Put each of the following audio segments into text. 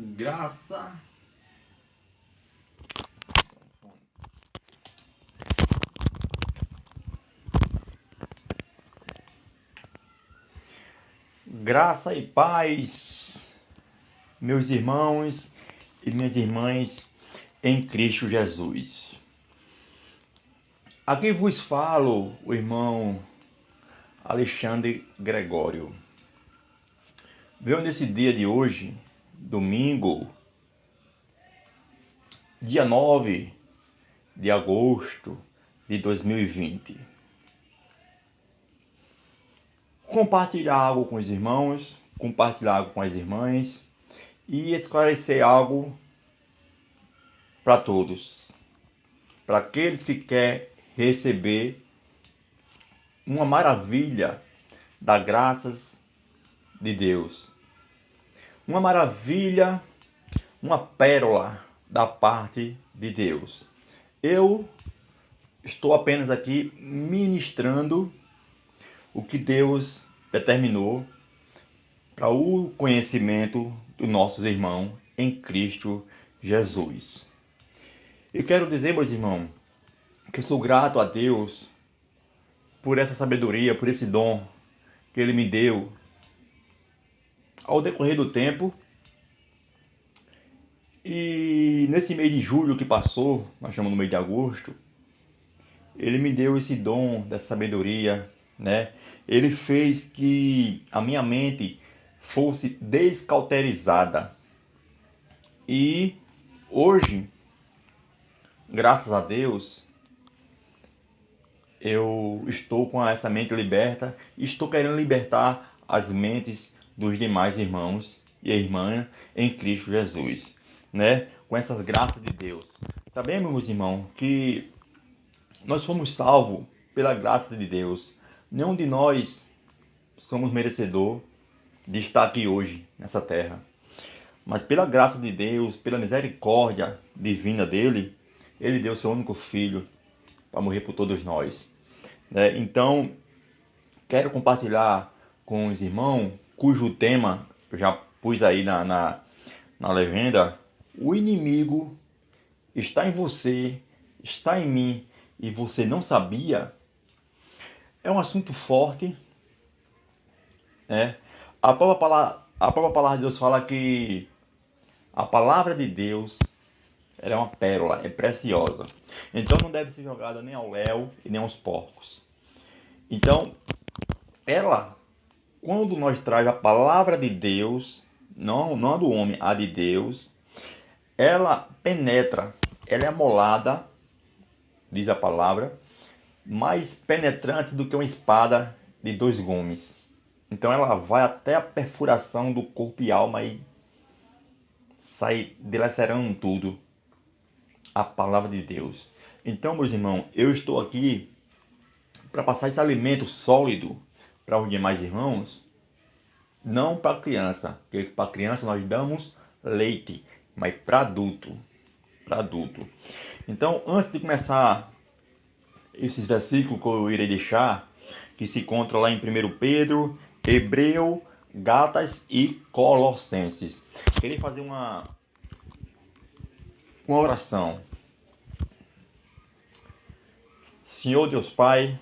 Graça. Graça e paz, meus irmãos e minhas irmãs em Cristo Jesus. Aqui vos falo o irmão Alexandre Gregório. Veio nesse dia de hoje, domingo, dia 9 de agosto de 2020. Compartilhar algo com os irmãos, compartilhar algo com as irmãs e esclarecer algo para todos. Para aqueles que querem receber uma maravilha das graças de Deus. Uma maravilha, uma pérola da parte de Deus. Eu estou apenas aqui ministrando o que Deus determinou para o conhecimento dos nossos irmãos em Cristo Jesus. Eu quero dizer, meus irmãos, que eu sou grato a Deus por essa sabedoria, por esse dom que Ele me deu ao decorrer do tempo. E nesse mês de julho que passou, nós chamamos no mês de agosto, Ele me deu esse dom dessa sabedoria, né? Ele fez que a minha mente fosse descauterizada. E hoje, graças a Deus, eu estou com essa mente liberta e estou querendo libertar as mentes dos demais irmãos e irmãs em Cristo Jesus, né? Com essas graças de Deus. Sabemos, meus irmãos, que nós fomos salvos pela graça de Deus. Nenhum de nós somos merecedor de estar aqui hoje nessa terra. Mas pela graça de Deus, pela misericórdia divina dele, ele deu seu único filho para morrer por todos nós. Então, quero compartilhar com os irmãos, cujo tema eu já pus aí na legenda. O inimigo está em você, está em mim, e você não sabia. É um assunto forte, né? A própria palavra de Deus fala que a palavra de Deus ela é uma pérola, é preciosa. Então não deve ser jogada nem ao léu e nem aos porcos. Então, ela, quando nós traz a palavra de Deus, não a do homem, a de Deus, ela penetra, ela é amolada, diz a palavra, mais penetrante do que uma espada de 2 gumes. Então ela vai até a perfuração do corpo e alma e sai dilacerando tudo. A palavra de Deus. Então, meus irmãos, eu estou aqui para passar esse alimento sólido para os demais irmãos, não para criança, porque para criança nós damos leite, mas para adulto, Então, antes de começar esses versículos que eu irei deixar, que se encontra lá em 1 Pedro, Hebreu, Gálatas e Colossenses. Queria fazer uma oração. Senhor Deus Pai,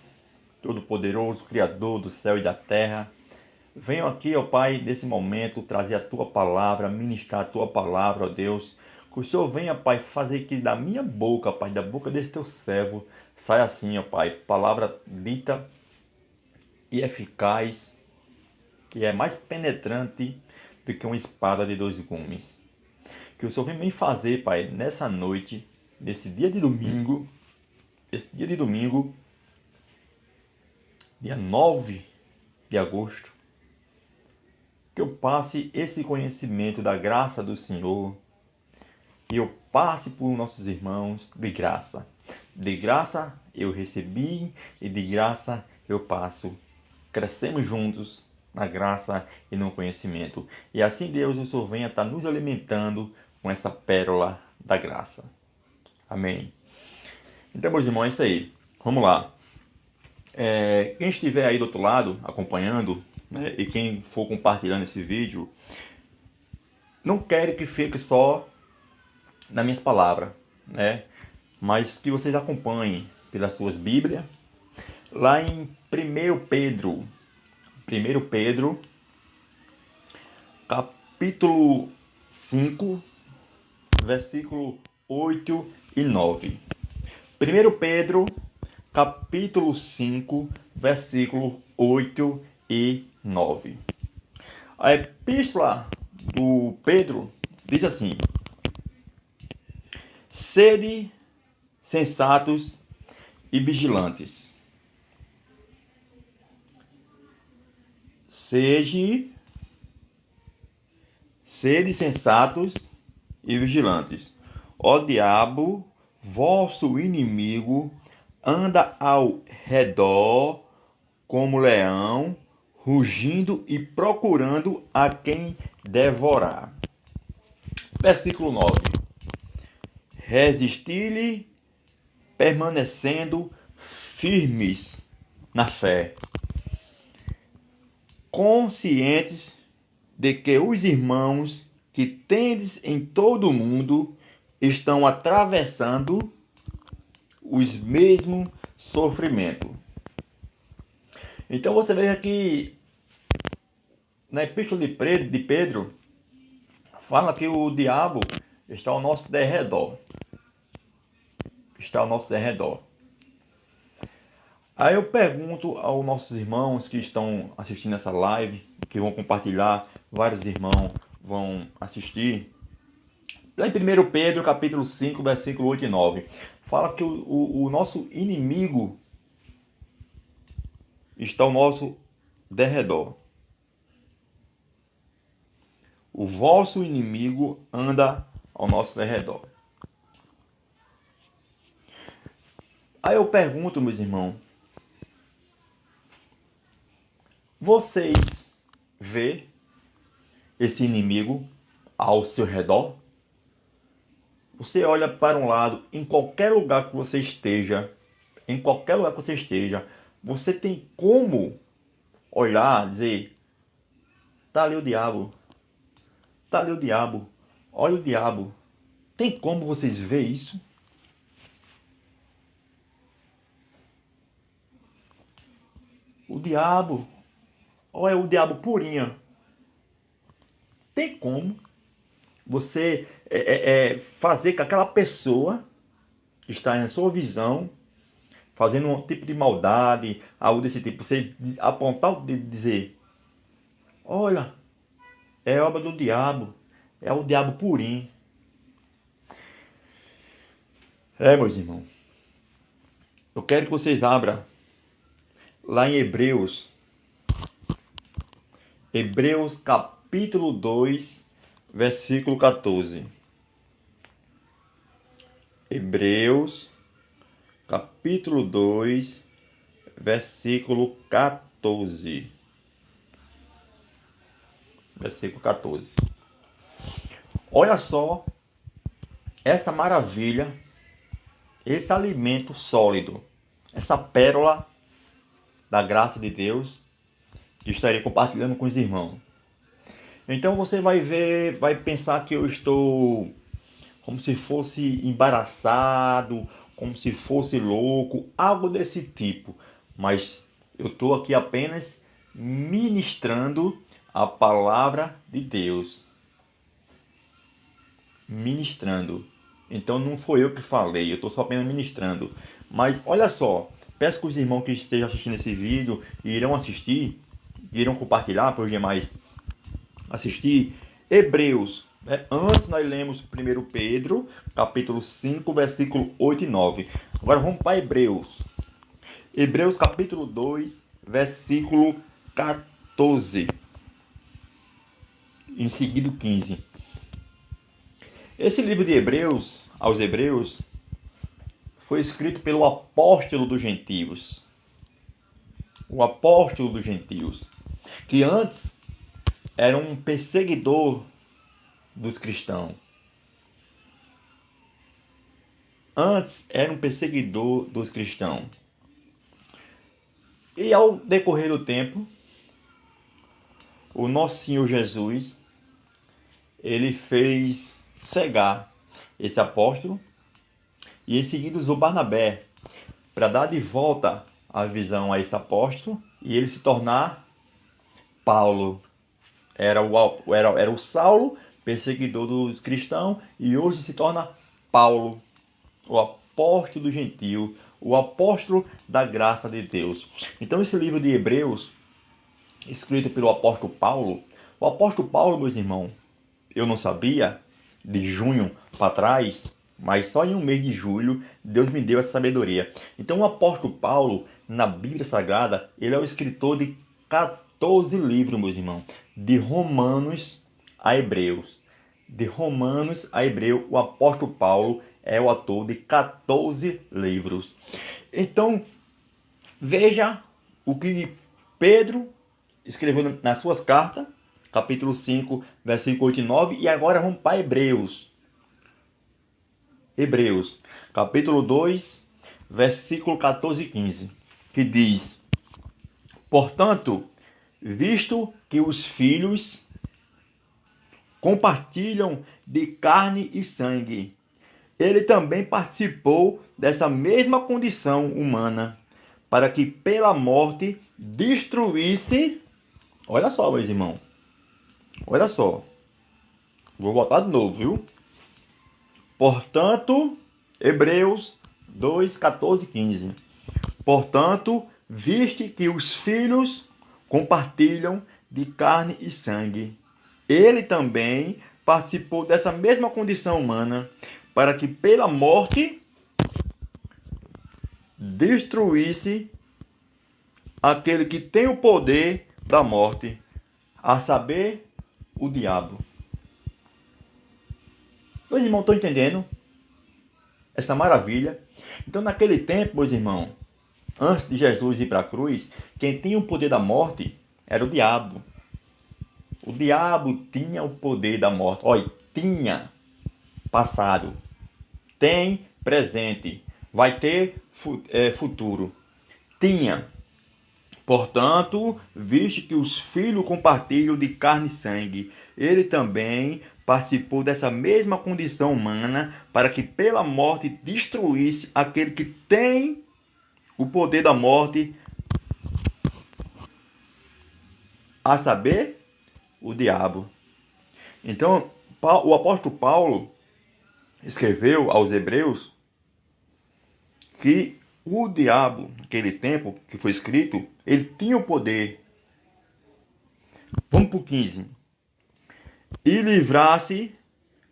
Todo-Poderoso, Criador do céu e da terra, venho aqui, ó Pai, nesse momento, trazer a Tua palavra, ministrar a Tua palavra, ó Deus. Que o Senhor venha, Pai, fazer que da minha boca, Pai, da boca desse Teu servo, saia assim, ó Pai, palavra dita e eficaz, que é mais penetrante do que uma espada de 2 gumes. Que o Senhor venha me fazer, Pai, nessa noite, nesse dia de domingo, dia 9 de agosto, que eu passe esse conhecimento da graça do Senhor e eu passe por nossos irmãos de graça. De graça eu recebi e de graça eu passo. Crescemos juntos na graça e no conhecimento. E assim, Deus, o Senhor venha estar nos alimentando com essa pérola da graça. Amém. Então, meus irmãos, é isso aí. Vamos lá. Quem estiver aí do outro lado acompanhando, né, e quem for compartilhando esse vídeo, não quero que fique só nas minhas palavras, né? Mas que vocês acompanhem pelas suas Bíblias. Lá em 1 Pedro, capítulo 5, versículo 8 e 9. 1 Pedro, capítulo 5, versículo 8 e 9. A epístola do Pedro diz assim: sede sensatos e vigilantes. Sede sensatos e vigilantes. Ó diabo, vosso inimigo, anda ao redor como leão, rugindo e procurando a quem devorar. Versículo 9. Resisti-lhe, permanecendo firmes na fé, conscientes de que os irmãos que tendes em todo o mundo estão atravessando os mesmos sofrimentos. Então você vê aqui na epístola de Pedro, fala que o diabo está ao nosso derredor. Está ao nosso derredor. Aí eu pergunto aos nossos irmãos que estão assistindo essa live, que vão compartilhar, vários irmãos vão assistir. Lá em 1 Pedro, capítulo 5, versículo 8 e 9, fala que o nosso inimigo está ao nosso derredor. O vosso inimigo anda ao nosso derredor. Aí eu pergunto, meus irmãos, vocês vê esse inimigo ao seu redor? Você olha para um lado, em qualquer lugar que você esteja, você tem como olhar, dizer, tá ali o diabo, tá ali o diabo, olha o diabo. Tem como vocês ver isso? O diabo, olha o diabo purinho. Tem como você fazer com aquela pessoa que está na sua visão, fazendo um tipo de maldade, algo desse tipo, você apontar o dedo e dizer, olha, é obra do diabo, é o diabo purinho. Meus irmãos, eu quero que vocês abram lá em Hebreus capítulo 2, versículo 14. Hebreus capítulo 2, versículo 14. Versículo 14. Olha só essa maravilha, esse alimento sólido, essa pérola da graça de Deus que estarei compartilhando com os irmãos. Então você vai ver, vai pensar que eu estou como se fosse embaraçado, como se fosse louco, algo desse tipo. Mas eu estou aqui apenas ministrando a palavra de Deus. Ministrando. Então não foi eu que falei, eu estou só apenas ministrando. Mas olha só, peço que os irmãos que estejam assistindo esse vídeo irão assistir, irão compartilhar para os demais assistir. Hebreus, antes nós lemos 1 Pedro, capítulo 5, versículo 8 e 9. Agora vamos para Hebreus. Hebreus capítulo 2, versículo 14. Em seguida 15. Esse livro de Hebreus, aos Hebreus, foi escrito pelo apóstolo dos gentios. O apóstolo dos gentios, que antes era um perseguidor dos cristãos. Antes era um perseguidor dos cristãos. E ao decorrer do tempo, o nosso Senhor Jesus, ele fez cegar esse apóstolo e em seguida usou Barnabé para dar de volta a visão a esse apóstolo e ele se tornar Paulo. Era o Saulo, perseguidor dos cristãos, e hoje se torna Paulo, o apóstolo gentil, o apóstolo da graça de Deus. Então esse livro de Hebreus, escrito pelo apóstolo Paulo, o apóstolo Paulo, meus irmãos, eu não sabia, de junho para trás, mas só em um mês de julho, Deus me deu essa sabedoria. Então o apóstolo Paulo, na Bíblia Sagrada, ele é o escritor de 14 livros, meus irmãos, de Romanos a Hebreus. De Romanos a Hebreu, o apóstolo Paulo é o autor de 14 livros. Então, veja o que Pedro escreveu nas suas cartas, capítulo 5, versículo 8 e 9, e agora vamos para Hebreus. Hebreus, capítulo 2, versículo 14 e 15, que diz: portanto, visto que os filhos compartilham de carne e sangue, ele também participou dessa mesma condição humana, para que pela morte destruísse. Olha só, meus irmãos. Olha só. Vou voltar de novo, viu? Portanto, Hebreus 2, 14 e 15. Portanto, viste que os filhos compartilham de carne e sangue, ele também participou dessa mesma condição humana, para que pela morte destruísse aquele que tem o poder da morte, a saber, o diabo. Meus irmãos, estão entendendo essa maravilha? Então, naquele tempo, meus irmãos, antes de Jesus ir para a cruz, quem tinha o poder da morte era o diabo. O diabo tinha o poder da morte. Olha, tinha passado, tem presente, vai ter futuro. Tinha. Portanto, visto que os filhos compartilham de carne e sangue, ele também participou dessa mesma condição humana, para que pela morte destruísse aquele que tem o poder da morte, a saber, o diabo. Então, o apóstolo Paulo escreveu aos Hebreus que o diabo, naquele tempo que foi escrito, ele tinha o poder. Vamos para o 15. E livrasse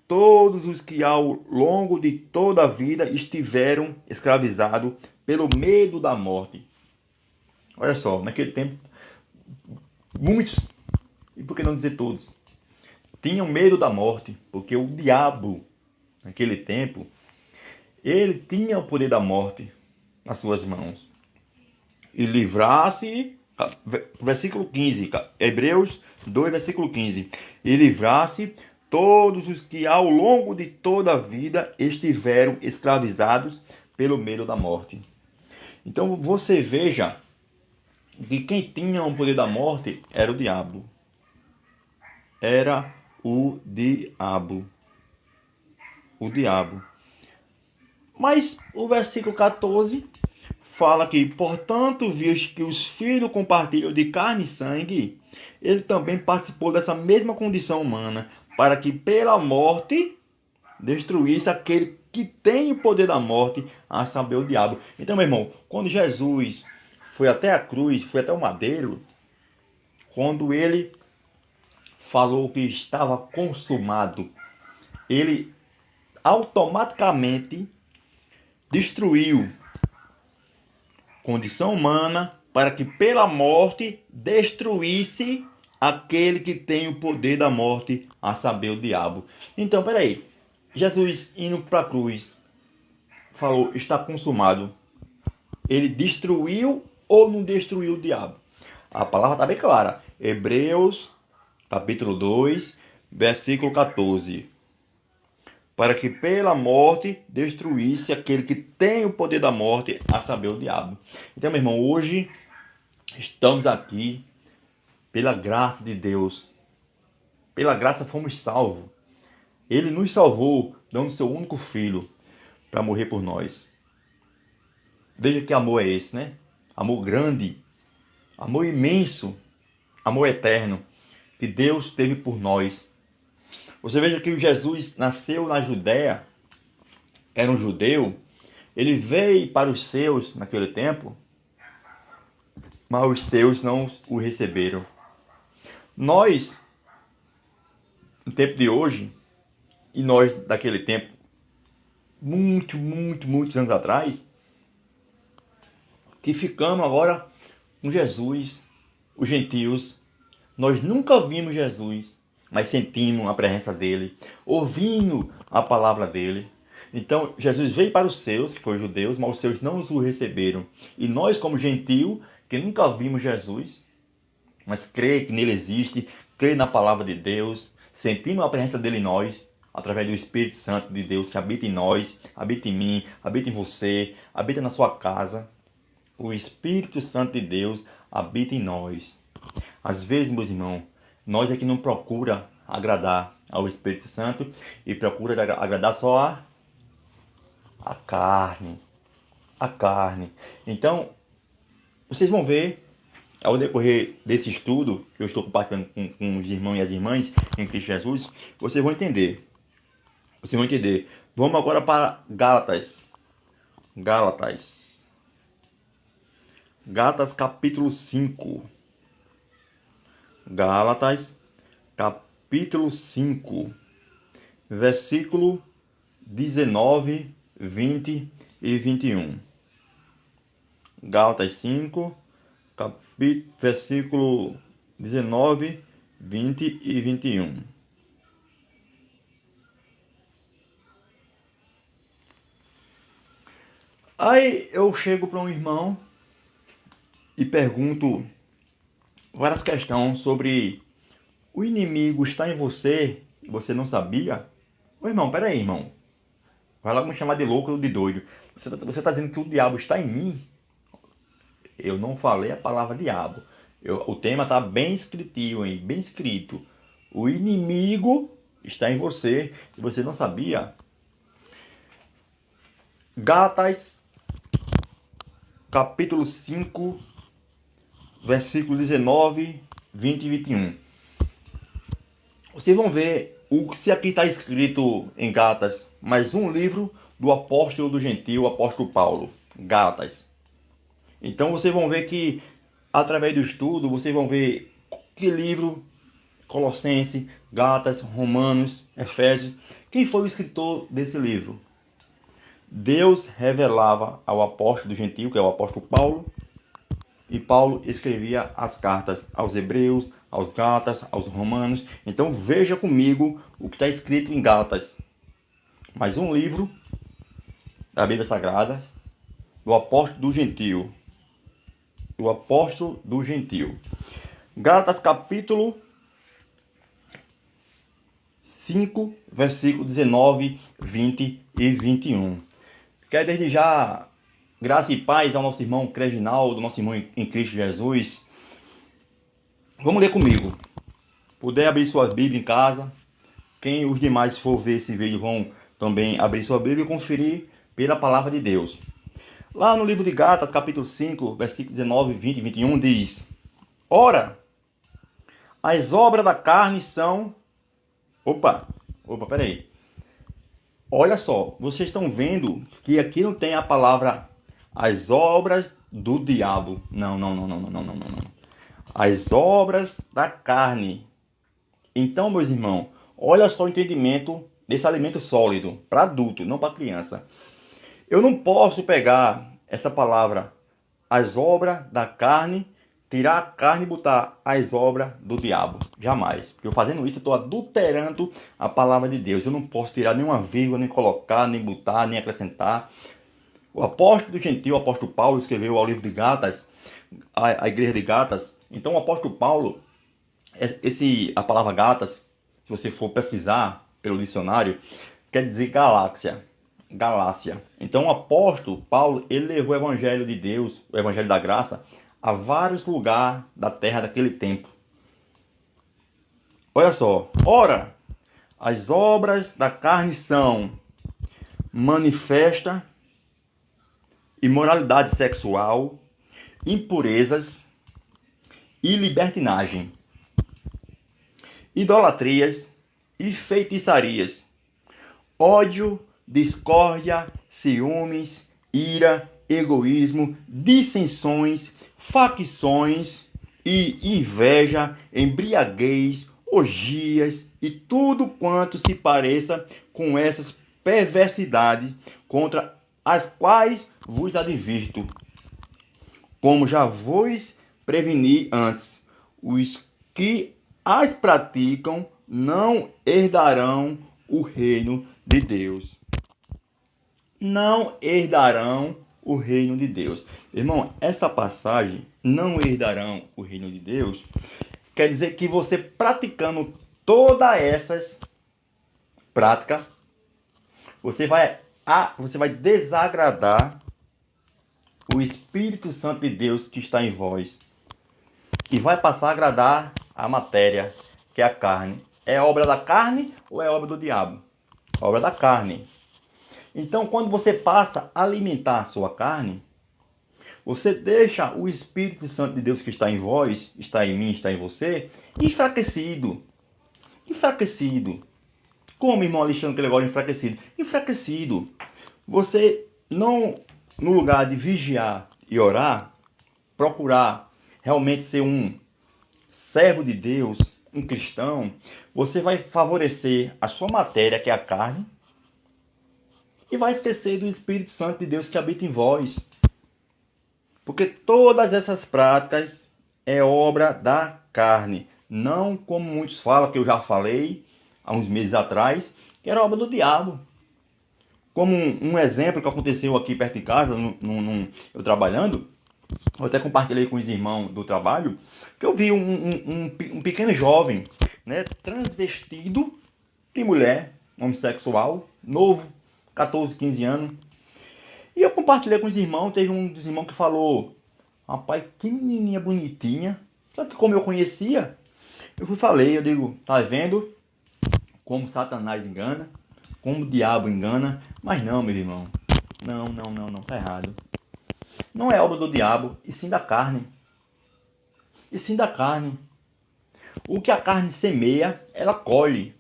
todos os que ao longo de toda a vida estiveram escravizados pelo medo da morte. Olha só, naquele tempo, muitos, e por que não dizer todos, tinham medo da morte, porque o diabo, naquele tempo, ele tinha o poder da morte nas suas mãos. E livrasse, versículo 15, Hebreus 2, versículo 15. E livrasse todos os que ao longo de toda a vida estiveram escravizados pelo medo da morte. Então você veja que quem tinha o poder da morte era o diabo. Era o diabo. O diabo. Mas o versículo 14 fala que, portanto, visto que os filhos compartilham de carne e sangue, ele também participou dessa mesma condição humana, para que pela morte destruísse aquele que tem o poder da morte, a saber, o diabo. Então, meu irmão, quando Jesus foi até a cruz, foi até o madeiro, quando ele falou que estava consumado, ele automaticamente destruiu condição humana para que pela morte destruísse aquele que tem o poder da morte, a saber, o diabo. Então, peraí, Jesus indo para a cruz falou, está consumado. Ele destruiu ou não destruiu o diabo? A palavra está bem clara. Hebreus, capítulo 2, versículo 14. Para que pela morte destruísse aquele que tem o poder da morte, a saber, o diabo. Então, meu irmão, hoje estamos aqui pela graça de Deus. Pela graça fomos salvos. Ele nos salvou, dando seu único filho para morrer por nós. Veja que amor é esse, né? Amor grande, amor imenso, amor eterno, que Deus teve por nós. Você veja que Jesus nasceu na Judéia, era um judeu, ele veio para os seus naquele tempo, mas os seus não o receberam. Nós, no tempo de hoje, e nós daquele tempo, muitos anos atrás, que ficamos agora com Jesus, os gentios. Nós nunca vimos Jesus, mas sentimos a presença dele, ouvindo a palavra dele. Então, Jesus veio para os seus, que foram judeus, mas os seus não o receberam. E nós, como gentio, que nunca vimos Jesus, mas crê que nele existe, crê na palavra de Deus, sentimos a presença dele em nós, através do Espírito Santo de Deus que habita em nós, habita em mim, habita em você, habita na sua casa. O Espírito Santo de Deus habita em nós. Às vezes, meus irmãos, nós é que não procura agradar ao Espírito Santo e procura agradar só a carne. A carne. Então, vocês vão ver, ao decorrer desse estudo que eu estou compartilhando com os irmãos e as irmãs em Cristo Jesus, vocês vão entender. Vocês vão entender. Vamos agora para Gálatas. Gálatas capítulo 5. Gálatas capítulo 5, versículo 19, 20 e 21. Gálatas 5, versículo 19, 20 e 21. Aí eu chego para um irmão e pergunto várias questões sobre o inimigo está em você e você não sabia. Ô irmão, peraí, irmão. Vai logo me chamar de louco ou de doido. Você tá dizendo que o diabo está em mim? Eu não falei a palavra diabo. O tema está bem escritinho, hein? Bem escrito. O inimigo está em você e você não sabia. Gálatas capítulo 5, versículo 19, 20 e 21. Vocês vão ver o que aqui está escrito em Gálatas, mais um livro do apóstolo do gentil, o apóstolo Paulo, Gálatas. Então vocês vão ver que, através do estudo, vocês vão ver que livro, Colossenses, Gálatas, Romanos, Efésios, quem foi o escritor desse livro? Deus revelava ao apóstolo do gentil, que é o apóstolo Paulo, e Paulo escrevia as cartas aos hebreus, aos gálatas, aos romanos. Então veja comigo o que está escrito em Gálatas. Mais um livro da Bíblia Sagrada do apóstolo do gentil. O apóstolo do gentil. Gálatas capítulo 5, versículo 19, 20 e 21. Quero desde já graça e paz ao nosso irmão Reginaldo, nosso irmão em Cristo Jesus. Vamos ler comigo. Puder abrir sua Bíblia em casa. Quem os demais for ver esse vídeo vão também abrir sua Bíblia e conferir pela palavra de Deus. Lá no livro de Gálatas, capítulo 5, versículo 19, 20 e 21, diz: Ora, as obras da carne são... Peraí. Olha só, vocês estão vendo que aqui não tem a palavra as obras do diabo. Não. As obras da carne. Então, meus irmãos, olha só o entendimento desse alimento sólido para adulto, não para criança. Eu não posso pegar essa palavra, as obras da carne, tirar a carne e botar as obras do diabo. Jamais. Porque eu fazendo isso, eu estou adulterando a palavra de Deus. Eu não posso tirar nenhuma vírgula, nem colocar, nem botar, nem acrescentar. O apóstolo do gentil, o apóstolo Paulo, escreveu ao livro de Gálatas, a igreja de Gálatas. Então o apóstolo Paulo, a palavra Gálatas, se você for pesquisar pelo dicionário, quer dizer galáxia. Então o apóstolo Paulo, ele levou o evangelho de Deus, o evangelho da graça, a vários lugares da terra daquele tempo. Olha só. Ora, As obras da carne são manifesta imoralidade sexual, impurezas e libertinagem, idolatrias e feitiçarias, ódio, discórdia, ciúmes, ira, egoísmo, dissensões, facções e inveja, embriaguez, orgias e tudo quanto se pareça com essas perversidades, contra as quais vos advirto, como já vos preveni antes. Os que as praticam não herdarão o reino de Deus. Não herdarão o reino de Deus. Irmão, essa passagem, não herdarão o reino de Deus, quer dizer que você praticando todas essas práticas, você vai desagradar o Espírito Santo de Deus que está em vós. E vai passar a agradar a matéria, que é a carne. É obra da carne ou é obra do diabo? Obra da carne. Então, quando você passa a alimentar a sua carne, você deixa o Espírito Santo de Deus que está em vós, está em mim, está em você, enfraquecido. Enfraquecido. Como, irmão Alexandre, que ele gosta de enfraquecido? Enfraquecido. Você não, no lugar de vigiar e orar, procurar realmente ser um servo de Deus, um cristão, você vai favorecer a sua matéria, que é a carne, e vai esquecer do Espírito Santo de Deus que habita em vós. Porque todas essas práticas é obra da carne. Não como muitos falam, que eu já falei há uns meses atrás, que era obra do diabo. Como um exemplo que aconteceu aqui perto de casa, eu trabalhando, eu até compartilhei com os irmãos do trabalho, que eu vi um pequeno jovem, né, transvestido de mulher, homossexual, novo, 14, 15 anos. E eu compartilhei com os irmãos, teve um dos irmãos que falou, rapaz, que menininha bonitinha. Só que como eu conhecia, eu digo, tá vendo como Satanás engana, como o diabo engana? Mas não, meu irmão, não, tá errado. Não é obra do diabo, e sim da carne. E sim da carne. O que a carne semeia, ela colhe.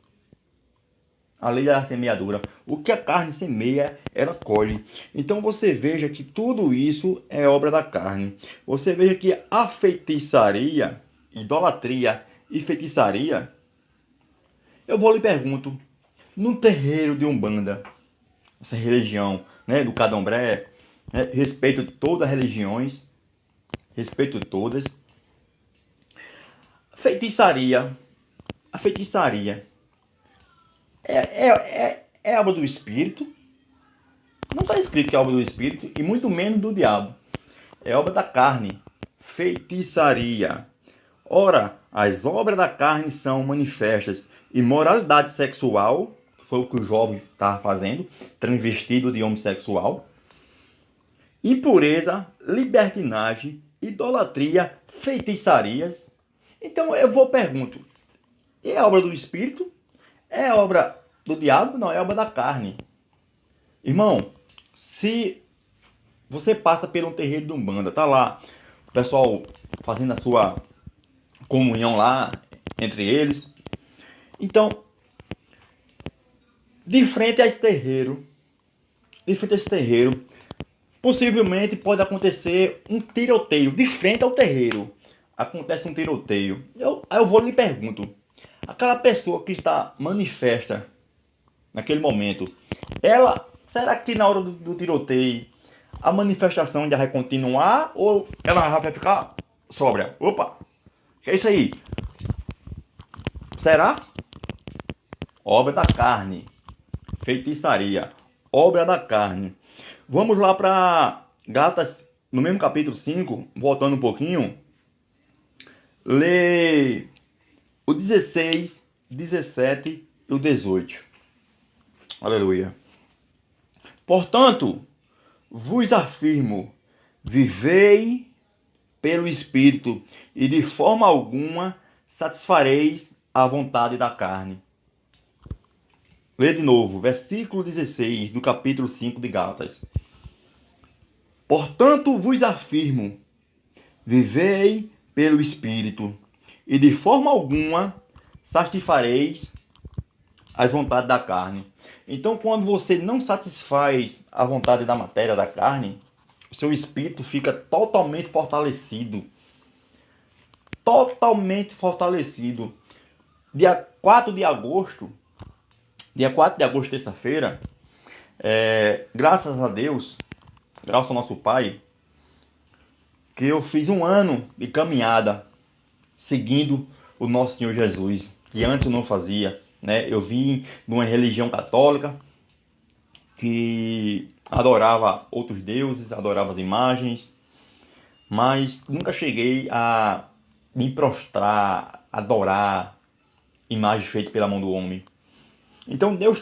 A lei da semeadura. O que a carne semeia, ela colhe. Então você veja que tudo isso é obra da carne. Você veja que a feitiçaria, idolatria e feitiçaria, eu vou lhe pergunto, no terreiro de Umbanda, essa religião, né, do Candomblé, né, respeito todas as religiões, respeito todas. A feitiçaria é obra do Espírito. Não está escrito que é obra do Espírito e muito menos do diabo. É obra da carne. Feitiçaria. Ora, as obras da carne são manifestas: imoralidade sexual, que foi o que o jovem estava fazendo, transvestido de homossexual, impureza, libertinagem, idolatria, feitiçarias. Então eu pergunto, é obra do Espírito? É obra do diabo? Não, é obra da carne. Irmão, se você passa por um terreiro de Umbanda, tá lá o pessoal fazendo a sua comunhão lá entre eles. Então, de frente a esse terreiro, possivelmente pode acontecer um tiroteio. De frente ao terreiro acontece um tiroteio. Aí eu vou lhe pergunto, aquela pessoa que está manifesta naquele momento, será que na hora do tiroteio a manifestação ainda vai continuar ou ela vai ficar sóbria? Opa, que é isso aí? Será? Obra da carne. Feitiçaria. Obra da carne. Vamos lá para Gálatas, no mesmo capítulo 5, voltando um pouquinho. Lê o 16, 17 e o 18. Aleluia. Portanto, vos afirmo, vivei pelo Espírito, e de forma alguma satisfareis a vontade da carne. Lê de novo, versículo 16 do capítulo 5 de Gálatas. Portanto vos afirmo, vivei pelo Espírito, e de forma alguma satisfareis as vontades da carne. Então, quando você não satisfaz a vontade da matéria, da carne, o seu espírito fica totalmente fortalecido. Totalmente fortalecido. Dia 4 de agosto, terça-feira, graças a Deus, graças ao nosso Pai, que eu fiz um ano de caminhada seguindo o nosso Senhor Jesus, que antes eu não fazia, né? Eu vim de uma religião católica que adorava outros deuses, adorava as imagens, mas nunca cheguei a me prostrar, adorar imagens feitas pela mão do homem. Então Deus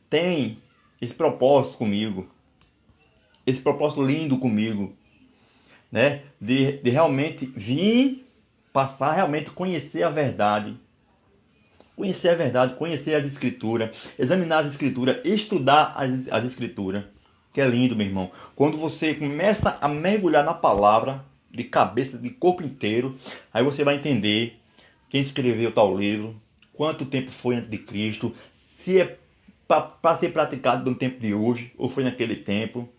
tem esse propósito comigo, esse propósito lindo comigo, né? De realmente vir passar, realmente conhecer a verdade. Conhecer a verdade, conhecer as escrituras, examinar as escrituras, estudar as escrituras. Que é lindo, meu irmão. Quando você começa a mergulhar na palavra, de cabeça, de corpo inteiro, aí você vai entender quem escreveu tal livro, quanto tempo foi antes de Cristo, se é para ser praticado no tempo de hoje, ou foi naquele tempo.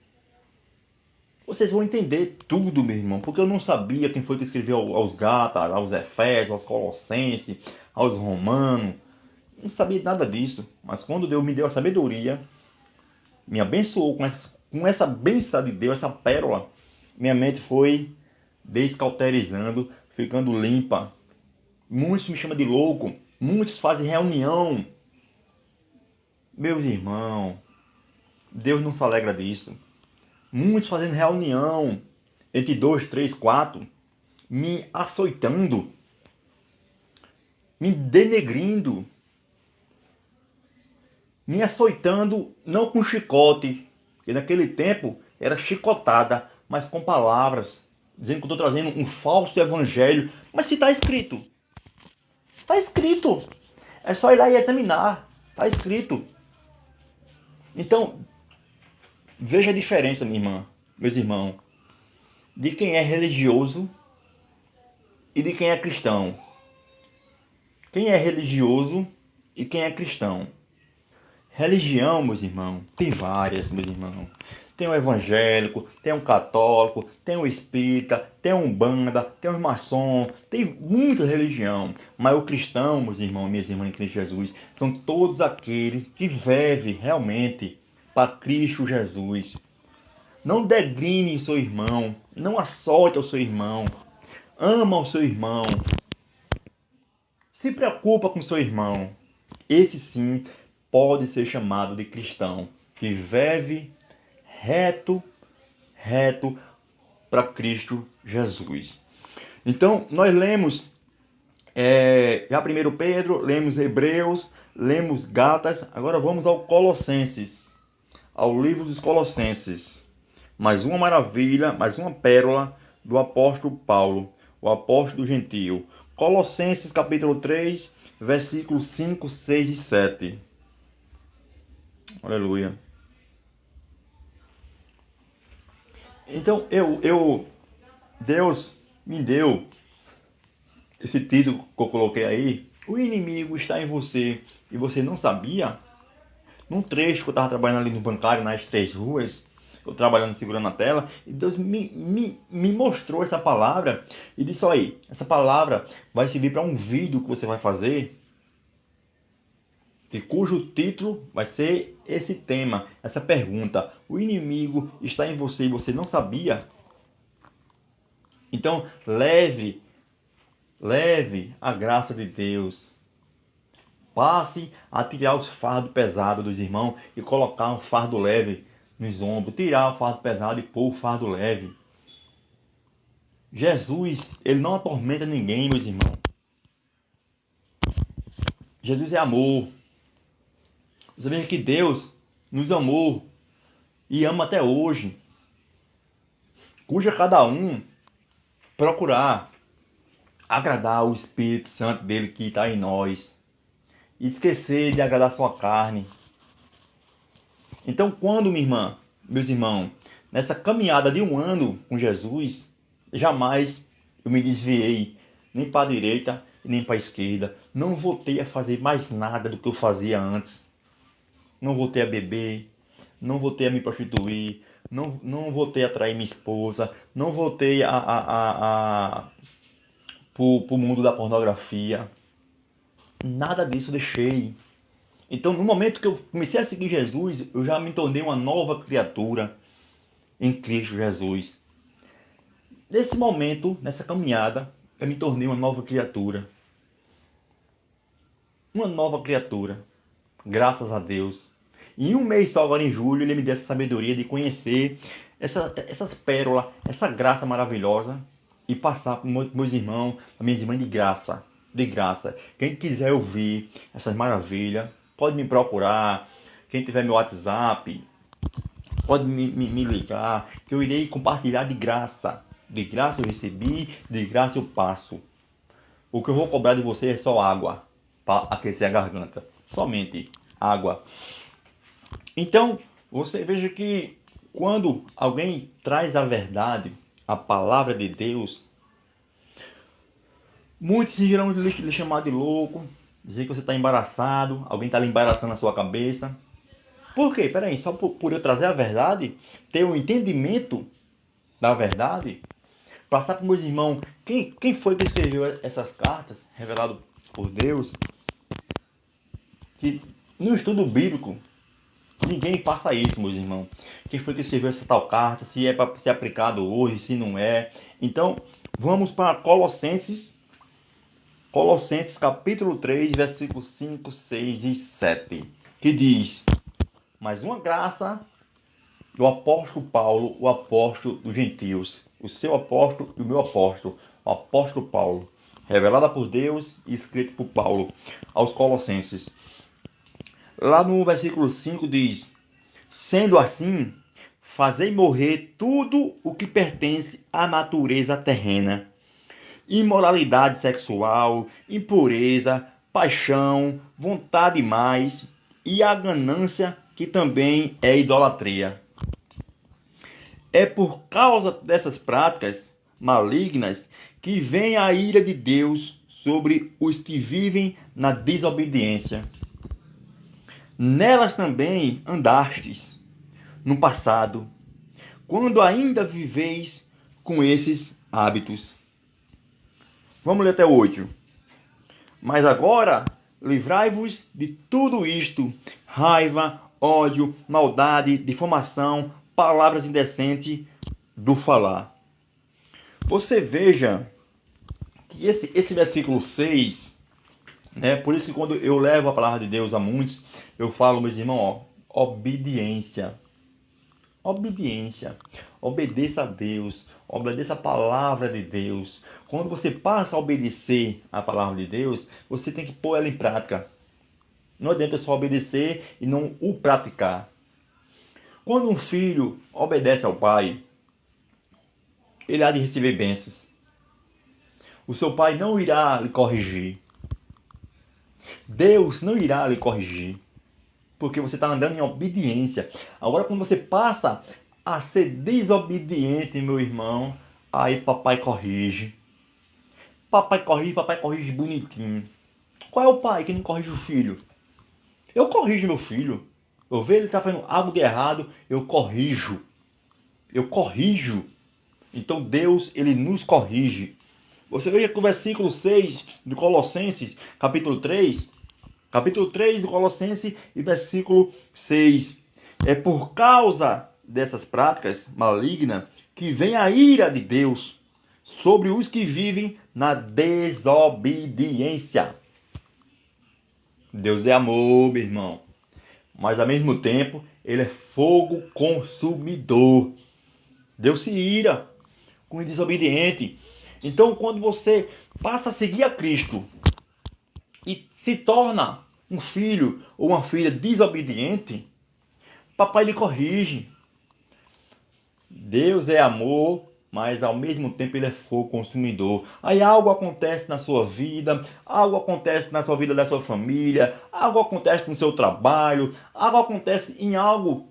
Vocês vão entender tudo, meu irmão, porque eu não sabia quem foi que escreveu aos Gálatas, aos Efésios, aos Colossenses, aos Romanos. Não sabia nada disso, mas quando Deus me deu a sabedoria, me abençoou com essa bênção de Deus, essa pérola, minha mente foi descauterizando, ficando limpa. Muitos me chamam de louco, muitos fazem reunião. Meus irmãos, Deus não se alegra disso. Muitos fazendo reunião entre 2, 3, 4, me açoitando, me denegrindo, me açoitando não com chicote, que naquele tempo era chicotada, mas com palavras, dizendo que eu estou trazendo um falso evangelho. Mas se está escrito, está escrito, é só ir lá e examinar, está escrito. Então, veja a diferença, minha irmã, meus irmãos, de quem é religioso e de quem é cristão. Quem é religioso e quem é cristão. Religião, meus irmãos, tem várias, meus irmãos. Tem o evangélico, tem o católico, tem o espírita, tem o umbanda, tem o maçom, tem muita religião. Mas o cristão, meus irmãos e minhas irmãs em Cristo Jesus, são todos aqueles que vivem realmente para Cristo Jesus. Não degrine o seu irmão, não assolte o seu irmão, ama o seu irmão, se preocupa com o seu irmão. Esse sim pode ser chamado de cristão, que vive reto para Cristo Jesus. Então, nós lemos já 1 Pedro, lemos Hebreus, lemos Gálatas, agora vamos ao Colossenses, ao livro dos Colossenses. Mais uma maravilha, mais uma pérola do apóstolo Paulo, o apóstolo gentio. Colossenses capítulo 3, versículos 5, 6 e 7. Aleluia. Então, Deus me deu esse título que eu coloquei aí. O inimigo está em você e você não sabia? Num trecho que eu estava trabalhando ali no bancário, nas Três Ruas, eu trabalhando segurando a tela, e Deus me mostrou essa palavra e disse: olha aí, essa palavra vai servir para um vídeo que você vai fazer, e cujo título vai ser esse tema, essa pergunta: o inimigo está em você e você não sabia? Então leve a graça de Deus, passe a tirar os fardos pesados dos irmãos e colocar um fardo leve nos ombros, tirar o fardo pesado e pôr o fardo leve. Jesus, ele não atormenta ninguém, meus irmãos. Jesus é amor. Você veja que Deus nos amou e ama até hoje. Cuja cada um procurar agradar o Espírito Santo dele que está em nós. Esquecer de agradar sua carne. Então, quando, minha irmã, meus irmãos, nessa caminhada de um ano com Jesus, jamais eu me desviei nem para a direita nem para a esquerda. Não voltei a fazer mais nada do que eu fazia antes. Não voltei a beber, não voltei a me prostituir, não voltei a trair minha esposa, não voltei pro mundo da pornografia. Nada disso eu deixei. Então, no momento que eu comecei a seguir Jesus, eu já me tornei uma nova criatura em Cristo Jesus. Nesse momento, nessa caminhada, eu me tornei uma nova criatura. Uma nova criatura. Graças a Deus. Em um mês só, agora em julho, ele me deu essa sabedoria de conhecer essas pérolas, essa graça maravilhosa e passar para meus irmãos, para minhas irmãs de graça. De graça. Quem quiser ouvir essas maravilhas, pode me procurar. Quem tiver meu WhatsApp, pode me ligar, que eu irei compartilhar de graça. De graça eu recebi, de graça eu passo. O que eu vou cobrar de você é só água para aquecer a garganta. Somente água. Então, você veja que quando alguém traz a verdade, a palavra de Deus, muitos irão lhe chamar de louco, dizer que você está embaraçado, alguém está lhe embaraçando a sua cabeça. Por quê? Peraí, só por eu trazer a verdade, ter o entendimento da verdade, passar para meus irmãos quem foi que escreveu essas cartas, revelado por Deus, que no estudo bíblico, ninguém faça isso, meus irmãos. Quem foi que escreveu essa tal carta, se é para ser aplicado hoje, se não é. Então, vamos para Colossenses capítulo 3, versículos 5, 6 e 7, que diz: mas uma graça do apóstolo Paulo, o apóstolo dos gentios, o seu apóstolo e o meu apóstolo, o apóstolo Paulo, revelada por Deus e escrito por Paulo aos Colossenses. Lá no versículo 5 diz: sendo assim, fazei morrer tudo o que pertence à natureza terrena: imoralidade sexual, impureza, paixão, vontade mais e a ganância, que também é idolatria. É por causa dessas práticas malignas que vem a ira de Deus sobre os que vivem na desobediência. Nelas também andastes no passado, quando ainda viveis com esses hábitos. Vamos ler até o 8. Mas agora livrai-vos de tudo isto: raiva, ódio, maldade, difamação, palavras indecentes do falar. Você veja que esse versículo 6, né? Por isso que quando eu levo a palavra de Deus a muitos, eu falo, meus irmãos, ó, obediência. Obediência. Obedeça a Deus. Obedeça a palavra de Deus. Quando você passa a obedecer a palavra de Deus, você tem que pôr ela em prática. Não adianta só obedecer e não o praticar. Quando um filho obedece ao pai, ele há de receber bênçãos. O seu pai não irá lhe corrigir. Deus não irá lhe corrigir. Porque você está andando em obediência. Agora, quando você passa a ser desobediente, meu irmão, aí papai corrige. Papai corrige bonitinho. Qual é o pai que não corrige o filho? Eu corrijo meu filho. Eu vejo ele está fazendo algo de errado, eu corrijo. Eu corrijo. Então Deus, ele nos corrige. Você veja que o versículo 6 de Colossenses, capítulo 3 do Colossenses e versículo 6. É por causa dessas práticas malignas que vem a ira de Deus sobre os que vivem na desobediência. Deus é amor, meu irmão. Mas ao mesmo tempo, ele é fogo consumidor. Deus se ira com o desobediente. Então, quando você passa a seguir a Cristo e se torna um filho ou uma filha desobediente, papai lhe corrige. Deus é amor, mas ao mesmo tempo ele é fogo consumidor. Aí algo acontece na sua vida, algo acontece na vida da sua família, algo acontece no seu trabalho, algo acontece em algo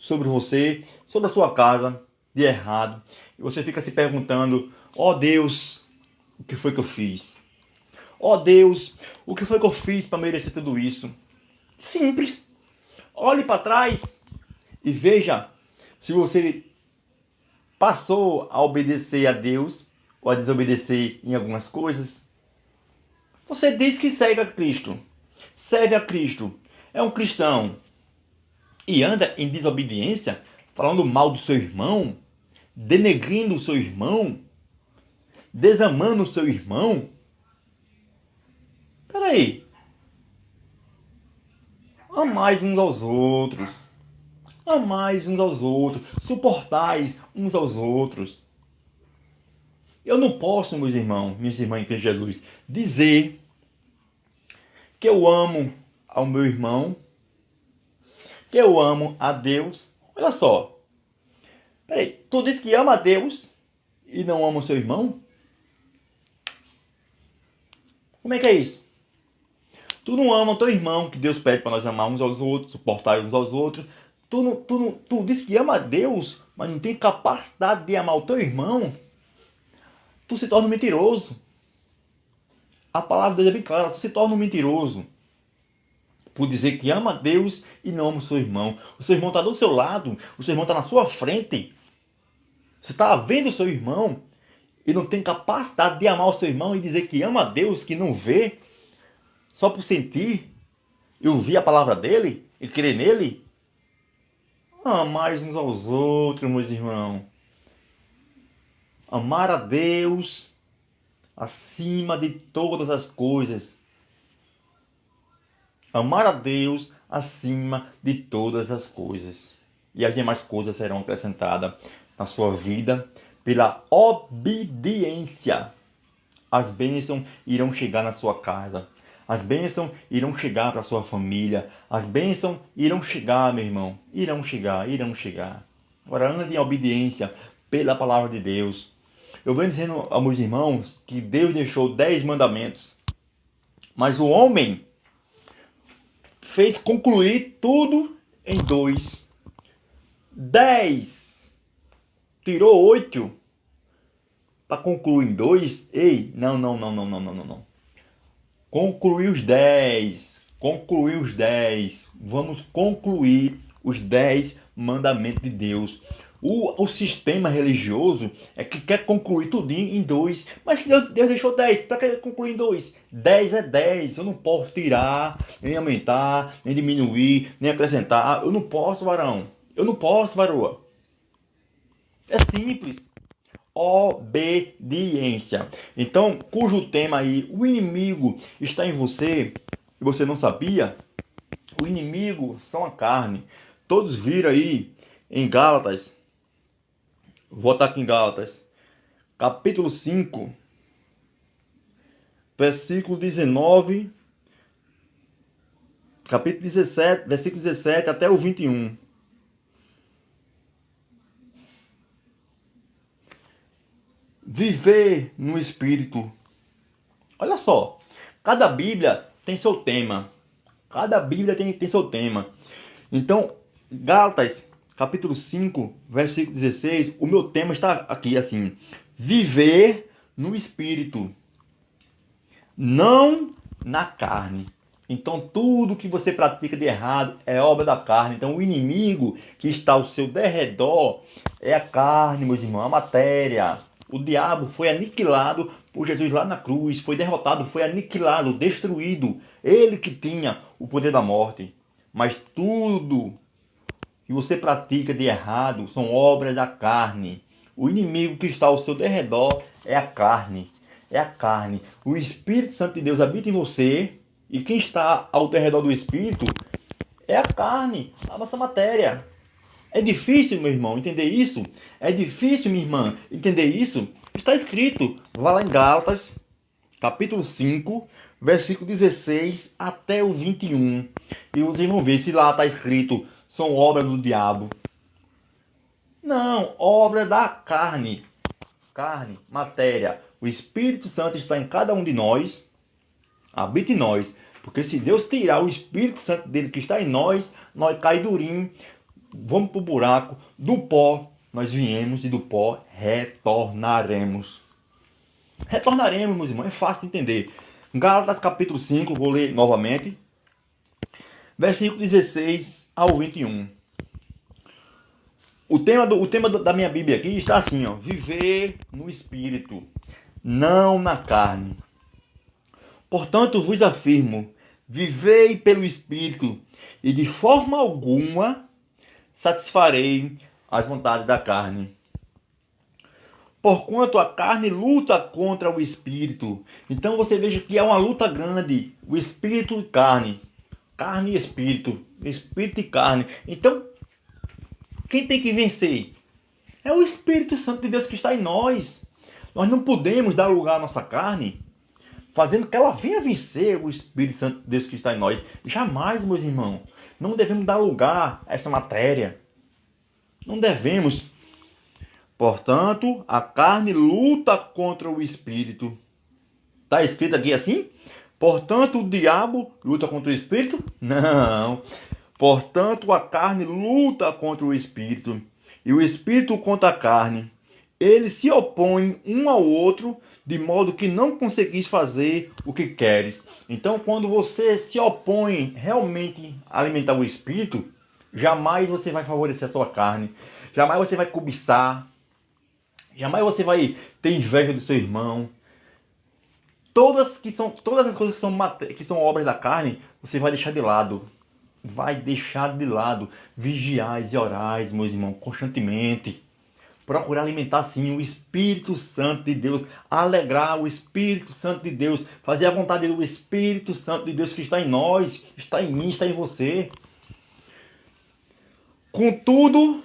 sobre você, sobre a sua casa, de errado. E você fica se perguntando: ó Deus, o que foi que eu fiz? Ó Deus, o que foi que eu fiz para merecer tudo isso? Simples. Olhe para trás e veja se você passou a obedecer a Deus ou a desobedecer em algumas coisas. Você diz que segue a Cristo. Serve a Cristo. É um cristão. E anda em desobediência, falando mal do seu irmão, denegrindo o seu irmão, desamando o seu irmão. Peraí. Amais uns aos outros. Amais uns aos outros. Suportais uns aos outros. Eu não posso, meus irmãos, minhas irmãs em Cristo Jesus, dizer que eu amo ao meu irmão, que eu amo a Deus. Olha só. Peraí, tu diz que ama a Deus e não ama o seu irmão? Como é que é isso? Tu não ama o teu irmão, que Deus pede para nós amar uns aos outros, suportar uns aos outros. Tu diz que ama a Deus, mas não tem capacidade de amar o teu irmão. Tu se torna um mentiroso. A palavra de Deus é bem clara, tu se torna um mentiroso. Por dizer que ama a Deus e não ama o seu irmão. O seu irmão está do seu lado, o seu irmão está na sua frente. Você está vendo o seu irmão e não tem capacidade de amar o seu irmão e dizer que ama a Deus, que não vê, só por sentir e ouvir a palavra dele e crer nele. Amar uns aos outros, meus irmãos. Amar a Deus acima de todas as coisas. Amar a Deus acima de todas as coisas. E as demais coisas serão acrescentadas na sua vida pela obediência. As bênçãos irão chegar na sua casa. As bênçãos irão chegar para a sua família. As bênçãos irão chegar, meu irmão. Irão chegar, irão chegar. Agora ande em obediência pela palavra de Deus. Eu venho dizendo aos meus irmãos que Deus deixou 10 mandamentos. Mas o homem fez concluir tudo em 2. 10. Tirou 8 para concluir em 2. Ei, não. Concluir os 10. Concluir os 10. Vamos concluir os 10 mandamentos de Deus. O sistema religioso é que quer concluir tudinho em 2. Mas Deus deixou 10. Para que concluir em 2? 10 é 10. Eu não posso tirar, nem aumentar, nem diminuir, nem acrescentar. Eu não posso, varão. Eu não posso, varoa. É simples. Obediência. Então, cujo tema aí, o inimigo está em você, e você não sabia? O inimigo são a carne. Todos viram aí em Gálatas. Vou botar aqui em Gálatas. Capítulo 5. Versículo 19. Capítulo 17, versículo 17 até o 21. Viver no Espírito. Olha só, cada Bíblia tem seu tema. Cada Bíblia tem seu tema. Então, Gálatas, capítulo 5, versículo 16, o meu tema está aqui assim: viver no Espírito, não na carne. Então, tudo que você pratica de errado é obra da carne. Então, o inimigo que está ao seu derredor é a carne, meus irmãos, a matéria. O diabo foi aniquilado por Jesus lá na cruz, foi derrotado, foi aniquilado, destruído. Ele que tinha o poder da morte. Mas tudo que você pratica de errado são obras da carne. O inimigo que está ao seu derredor é a carne. É a carne. O Espírito Santo de Deus habita em você. E quem está ao redor do Espírito é a carne, a nossa matéria. É difícil, meu irmão, entender isso? É difícil, minha irmã, entender isso? Está escrito, vá lá em Gálatas, capítulo 5, versículo 16 até o 21. E vocês vão ver se lá está escrito, são obras do diabo. Não, obra da carne. Carne, matéria. O Espírito Santo está em cada um de nós. Habita em nós. Porque se Deus tirar o Espírito Santo dele que está em nós, nós cai durinho. vamos para o buraco. Do pó nós viemos e do pó retornaremos. Retornaremos, meus irmãos, é fácil de entender. Gálatas capítulo 5, vou ler novamente, versículo 16 ao 21. O tema da minha Bíblia aqui está assim, ó: viver no Espírito, não na carne. Portanto vos afirmo, vivei pelo Espírito, e de forma alguma satisfarei as vontades da carne. Porquanto a carne luta contra o Espírito. Então você veja que é uma luta grande, o Espírito e carne. Carne e Espírito, Espírito e carne. Então, quem tem que vencer? É o Espírito Santo de Deus que está em nós. Nós não podemos dar lugar à nossa carne, fazendo que ela venha vencer o Espírito Santo de Deus que está em nós. Jamais, meus irmãos. Não devemos dar lugar a essa matéria. Não devemos. Portanto, a carne luta contra o Espírito. Está escrito aqui assim? Portanto, o diabo luta contra o Espírito? Não. Portanto, a carne luta contra o Espírito, e o Espírito contra a carne. Eles se opõem um ao outro, de modo que não conseguis fazer o que queres. Então, quando você se opõe realmente a alimentar o Espírito, jamais você vai favorecer a sua carne. Jamais você vai cobiçar. Jamais você vai ter inveja do seu irmão. Todas as coisas que são obras da carne, você vai deixar de lado. Vai deixar de lado. Vigiais e orais, meus irmãos, constantemente. Procurar alimentar sim o Espírito Santo de Deus. Alegrar o Espírito Santo de Deus. Fazer a vontade do Espírito Santo de Deus que está em nós, está em mim, está em você. Contudo,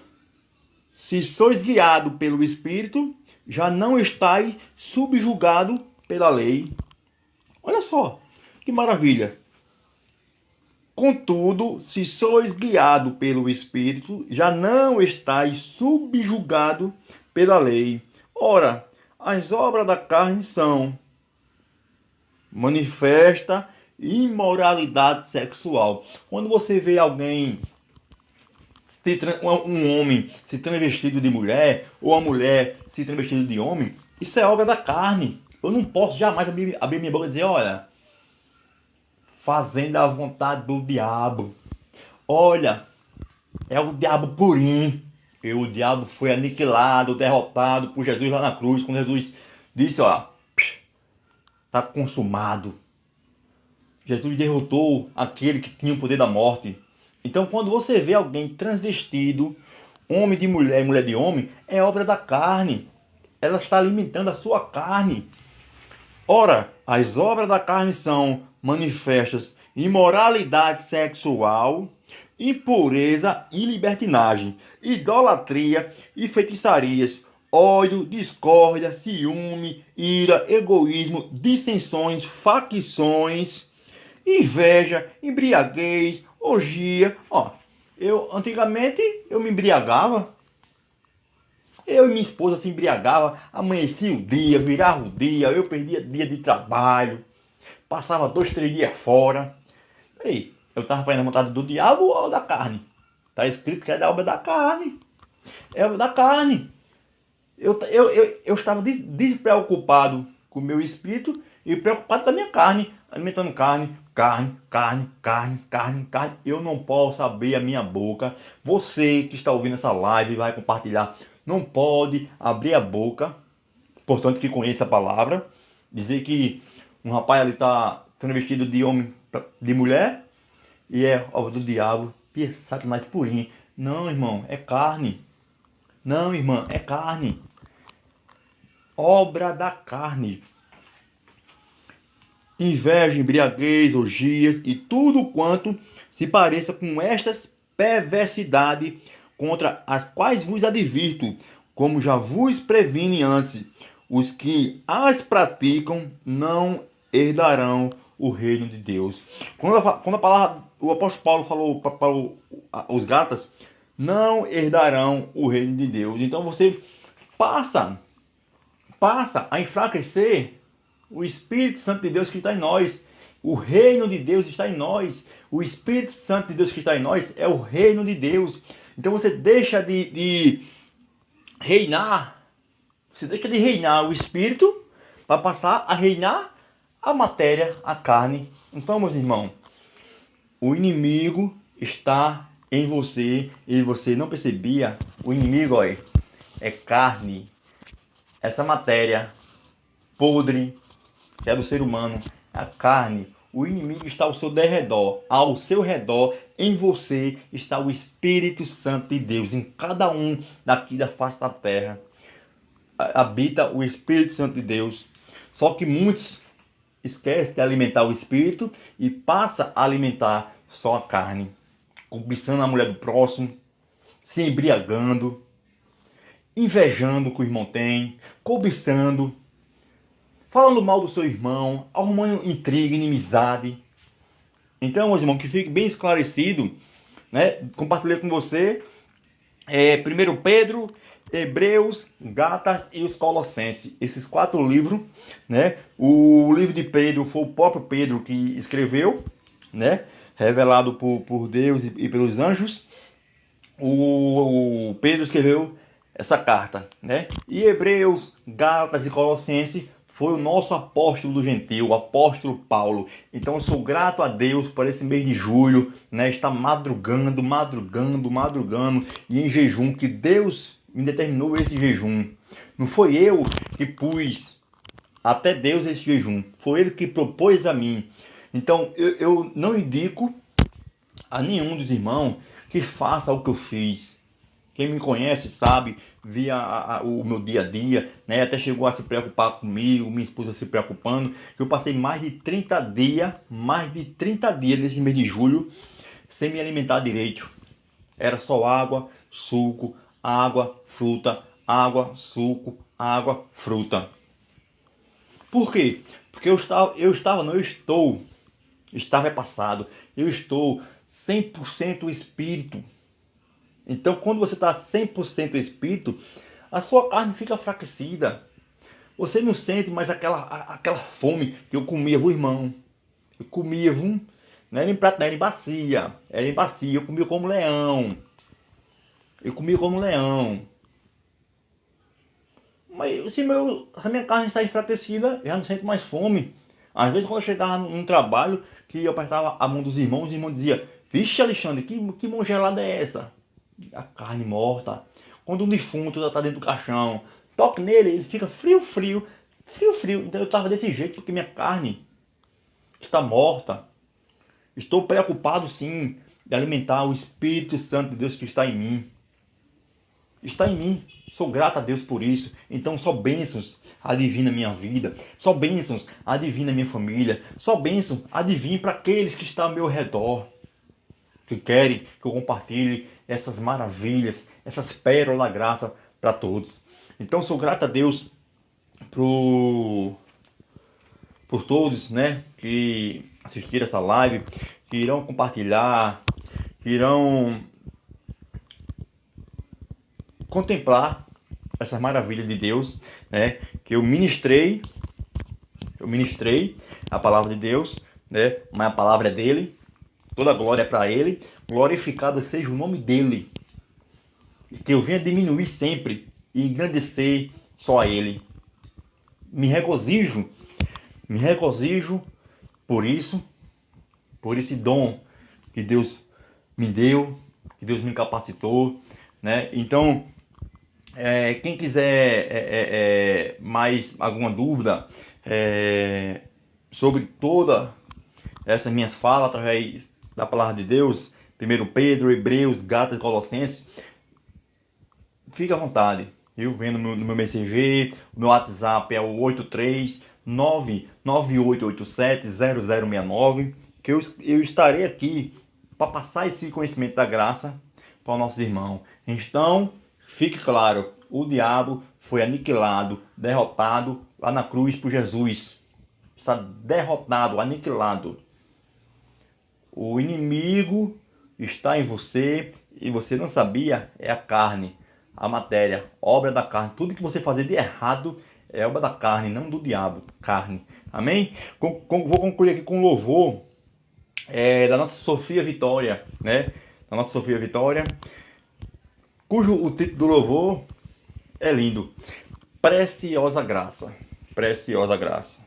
se sois guiados pelo Espírito, já não estáis subjugados pela lei. Olha só, que maravilha. Contudo, se sois guiados pelo Espírito, já não estáis subjugados pela lei. Ora, as obras da carne são manifesta imoralidade sexual. Quando você vê alguém, um homem se travestido de mulher, ou a mulher se travestido de homem, isso é obra da carne. Eu não posso jamais abrir minha boca e dizer, olha, fazendo a vontade do diabo. Olha, é o diabo purinho. E o diabo foi aniquilado, derrotado por Jesus lá na cruz. Quando Jesus disse, ó, está consumado. Jesus derrotou aquele que tinha o poder da morte. Então, quando você vê alguém transvestido, homem de mulher e mulher de homem, é obra da carne. Ela está alimentando a sua carne. Ora, as obras da carne são manifestas: imoralidade sexual, impureza e libertinagem, idolatria e feitiçarias, ódio, discórdia, ciúme, ira, egoísmo, dissensões, facções, inveja, embriaguez, orgia. Antigamente eu me embriagava. Eu e minha esposa se embriagava, amanhecia o dia, virava o dia, eu perdia dia de trabalho, passava 2, 3 dias fora. Ei, eu estava fazendo a vontade do diabo ou da carne? Está escrito que é da obra da carne. É obra da carne. Eu estava despreocupado com o meu espírito e preocupado com a minha carne, alimentando carne. Eu não posso abrir a minha boca. Você que está ouvindo essa live vai compartilhar. Não pode abrir a boca, portanto que conheça a palavra, dizer que um rapaz ali está vestido de homem, de mulher, e é obra do diabo, e é Satanás purinho. Não, irmão, é carne. Não, irmã, é carne. Obra da carne. Inveja, embriaguez, orgias e tudo quanto se pareça com estas perversidades, contra as quais vos advirto, como já vos previne antes: os que as praticam não herdarão o reino de Deus. Quando a palavra, o apóstolo Paulo falou para os Gálatas, não herdarão o reino de Deus. Então você passa a enfraquecer o Espírito Santo de Deus que está em nós. O reino de Deus está em nós. O Espírito Santo de Deus que está em nós é o reino de Deus. Então você deixa de reinar, você deixa de reinar o espírito para passar a reinar a matéria, a carne. Então, meus irmãos, o inimigo está em você e você não percebia. O inimigo, olha, é carne, essa matéria podre que é do ser humano, a carne. O inimigo está ao seu derredor, ao seu redor, em você está o Espírito Santo de Deus, em cada um daqui da face da terra habita o Espírito Santo de Deus. Só que muitos esquecem de alimentar o Espírito e passa a alimentar só a carne, cobiçando a mulher do próximo, se embriagando, invejando o que o irmão tem, cobiçando, falando mal do seu irmão, arrumando intriga, inimizade. Então, meus irmãos, que fique bem esclarecido, né? Compartilhei com você 1 Pedro, Hebreus, Gálatas e os Colossenses. Esses 4 livros, né? O livro de Pedro foi o próprio Pedro que escreveu, né? Revelado por Deus e pelos anjos. O Pedro escreveu essa carta, né? E Hebreus, Gálatas e Colossenses foi o nosso apóstolo do gentil, o apóstolo Paulo. Então eu sou grato a Deus por esse mês de julho, né? Está madrugando e em jejum, que Deus me determinou esse jejum. Não foi eu que pus até Deus esse jejum, foi Ele que propôs a mim. Então eu não indico a nenhum dos irmãos que faça o que eu fiz. Quem me conhece sabe, via o meu dia a dia, né? Até chegou a se preocupar comigo, minha esposa se preocupando. Eu passei mais de 30 dias nesse mês de julho, sem me alimentar direito. Era só água, suco, água, fruta, água, suco, água, fruta. Por quê? Porque estava passado, eu estou 100% espírito. Então, quando você está 100% espírito, a sua carne fica enfraquecida. Você não sente mais aquela fome que eu comia, viu, irmão? Eu comia, viu? Não era em prato, não era em bacia. Era em bacia, eu comia como leão. Mas se a minha carne está enfraquecida, eu já não sinto mais fome. Às vezes, quando eu chegava num trabalho, que eu apertava a mão dos irmãos, os irmãos diziam: vixe, Alexandre, que mão gelada é essa? A carne morta. Quando um defunto já está dentro do caixão, toque nele, ele fica frio. Então eu estava desse jeito porque minha carne está morta. Estou preocupado sim de alimentar o Espírito Santo de Deus que está em mim. Está em mim. Sou grato a Deus por isso. Então só bênçãos adivina a minha vida. Só bênçãos adivina a minha família. Só bênçãos adivina para aqueles que estão ao meu redor, que querem que eu compartilhe essas maravilhas, essas pérolas da graça para todos. Então sou grato a Deus por todos, né, que assistiram essa live, que irão compartilhar, que irão contemplar essas maravilhas de Deus, né, que eu ministrei a palavra de Deus, né, mas a palavra é dele. Toda glória é para Ele. Glorificado seja o nome dEle. Que eu venha diminuir sempre e engrandecer só a Ele. Me regozijo por isso, por esse dom que Deus me deu, que Deus me capacitou, né? Então, quem quiser mais alguma dúvida sobre toda essas minhas falas através da palavra de Deus, 1 Pedro, Hebreus, Gálatas e Colossenses, fique à vontade. Eu venho no meu Messenger, o meu WhatsApp é o 83998870069, que eu estarei aqui para passar esse conhecimento da graça para os nossos irmãos. Então, fique claro, o diabo foi aniquilado, derrotado lá na cruz por Jesus. Está derrotado, aniquilado. O inimigo está em você e você não sabia, é a carne, a matéria, obra da carne. Tudo que você fazer de errado é obra da carne, não do diabo, carne. Amém? Vou concluir aqui com louvor da nossa Sofia Vitória, né? Da nossa Sofia Vitória. cujo o título do louvor é lindo. Preciosa graça. Preciosa graça.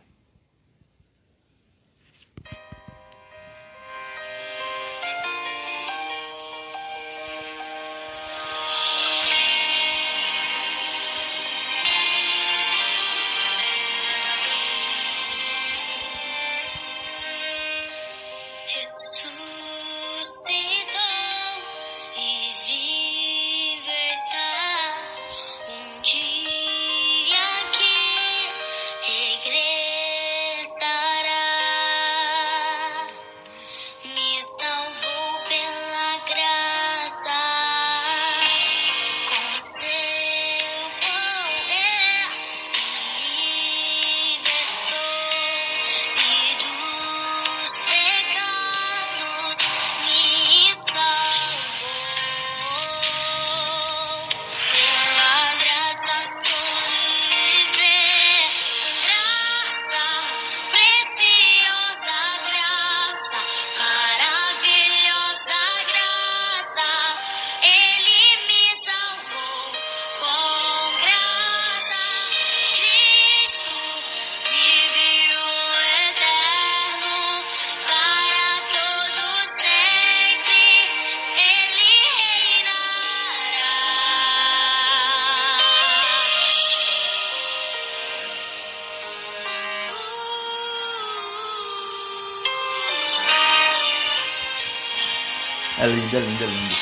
É lindo, é lindo, é lindo.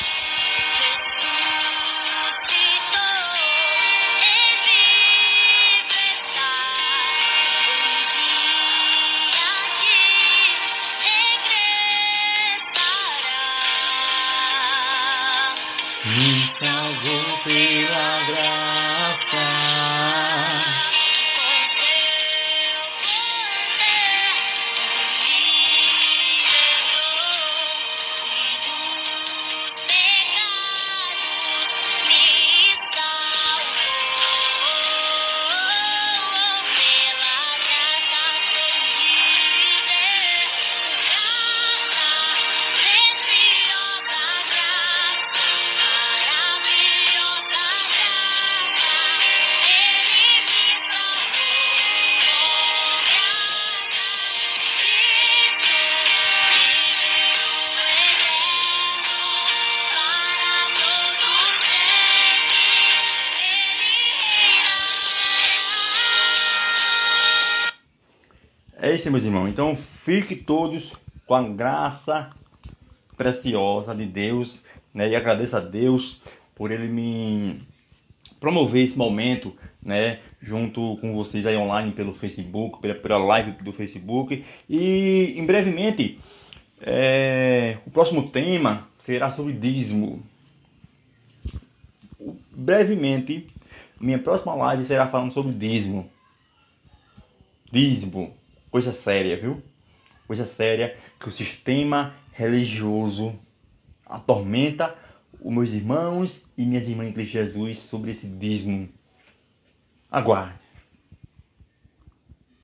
Me salvou pela graça. É isso, meus irmãos. Então, fique todos com a graça preciosa de Deus, né? E agradeço a Deus por Ele me promover esse momento, né? Junto com vocês aí online pelo Facebook, pela live do Facebook. E, em brevemente, o próximo tema será sobre dízimo. Brevemente, minha próxima live será falando sobre dízimo. Dízimo. Coisa séria, viu? Coisa séria que o sistema religioso atormenta os meus irmãos e minhas irmãs em Cristo Jesus sobre esse dízimo. Aguarde.